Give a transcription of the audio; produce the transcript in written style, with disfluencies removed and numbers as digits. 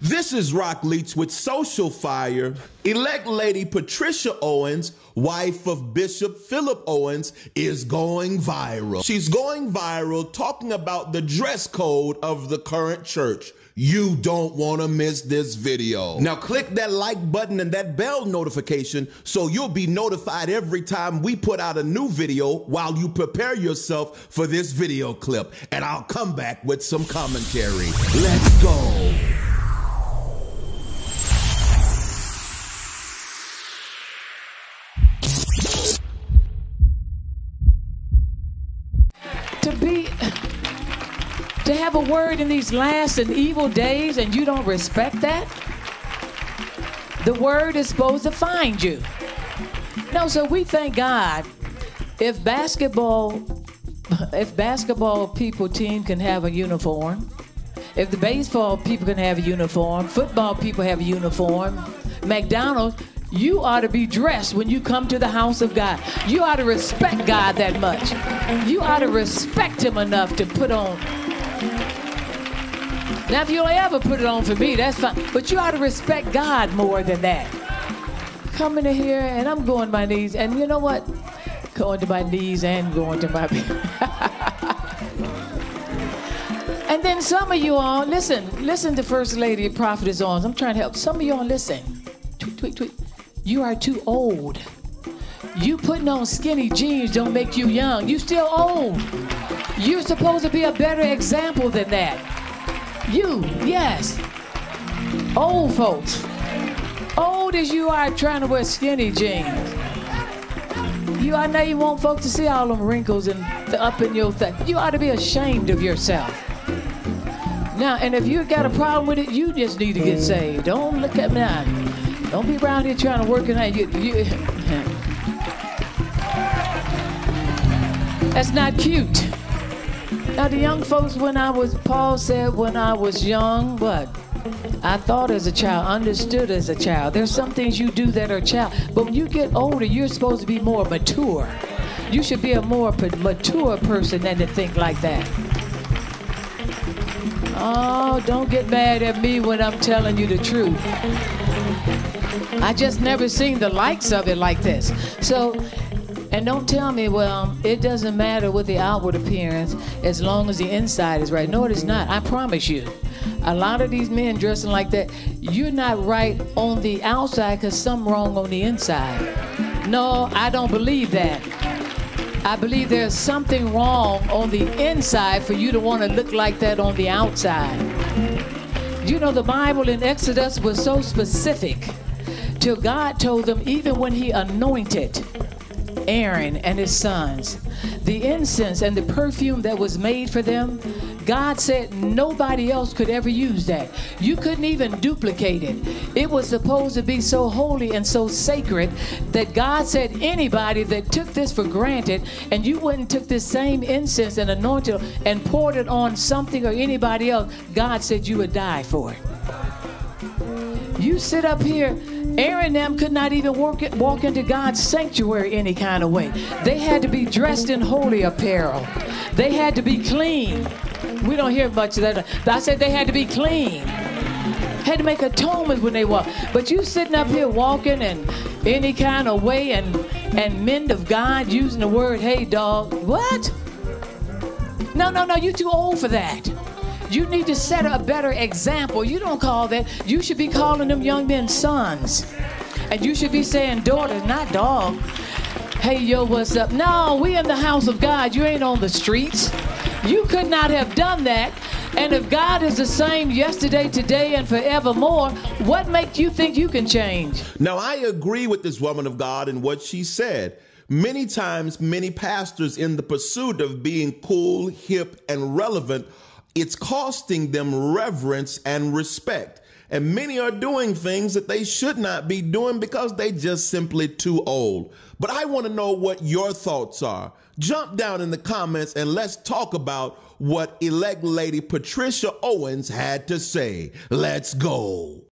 This is Rock Leach with Social Fire. Elect Lady Patricia Owens, wife of Bishop Philip Owens, is going viral. She's going viral talking about the dress code of the current church. You don't want to miss this video. Now click that like button and that bell notification so you'll be notified every time we put out a new video while you prepare yourself for this video clip. And I'll come back with some commentary. Let's go. To have a word in these last and evil days and you don't respect that? The word is supposed to find you. No, so we thank God if basketball people team can have a uniform, if the baseball people can have a uniform, football people have a uniform, McDonald's, you ought to be dressed when you come to the house of God. You ought to respect God that much. You ought to respect him enough to put on. Now, if you don't ever put it on for me, that's fine. But you ought to respect God more than that. Coming in here, and I'm going to my knees. And you know what? Going to my knees and going to my bed. And then some of you all, listen to First Lady Prophetess Owens. I'm trying to help. Some of you all listen. Tweet, tweet, tweet. You are too old. You putting on skinny jeans don't make you young. You still old. You're supposed to be a better example than that. You, yes. Old folks. Old as you are trying to wear skinny jeans. I know you want folks to see all them wrinkles and up in your thing. You ought to be ashamed of yourself. Now, and if you got a problem with it, you just need to get saved. Don't look at me now. Don't be around here trying to work it out. That's not cute. Now, the young folks, Paul said, when I was young, what? I thought as a child, understood as a child. There's some things you do that are child. But when you get older, you're supposed to be more mature. You should be a more mature person than to think like that. Oh, don't get mad at me when I'm telling you the truth. I just never seen the likes of it like this. So, and don't tell me, well, it doesn't matter with the outward appearance as long as the inside is right. No, it is not. I promise you. A lot of these men dressing like that, you're not right on the outside because something wrong on the inside. No, I don't believe that. I believe there's something wrong on the inside for you to want to look like that on the outside. You know, the Bible in Exodus was so specific till God told them, even when he anointed Aaron and his sons, the incense and the perfume that was made for them, God said nobody else could ever use that. You couldn't even duplicate it. It was supposed to be so holy and so sacred that God said anybody that took this for granted and you went and took this same incense and anointed it and poured it on something or anybody else, God said you would die for it. You sit up here, Aaron and them could not even walk into God's sanctuary any kind of way. They had to be dressed in holy apparel. They had to be clean. We don't hear much of that. But I said they had to be clean. Had to make atonement when they walk. But you sitting up here walking in any kind of way and men of God using the word, hey dog, what? No, you too old for that. You need to set a better example. You don't call that. You should be calling them young men sons. And you should be saying daughters, not dog. Hey, yo, what's up? No, we in the house of God. You ain't on the streets. You could not have done that. And if God is the same yesterday, today, and forevermore, what makes you think you can change? Now, I agree with this woman of God and what she said. Many times, many pastors in the pursuit of being cool, hip, and relevant, it's costing them reverence and respect. And many are doing things that they should not be doing because they just simply too old. But I want to know what your thoughts are. Jump down in the comments and let's talk about what elect Lady Patricia Owens had to say. Let's go.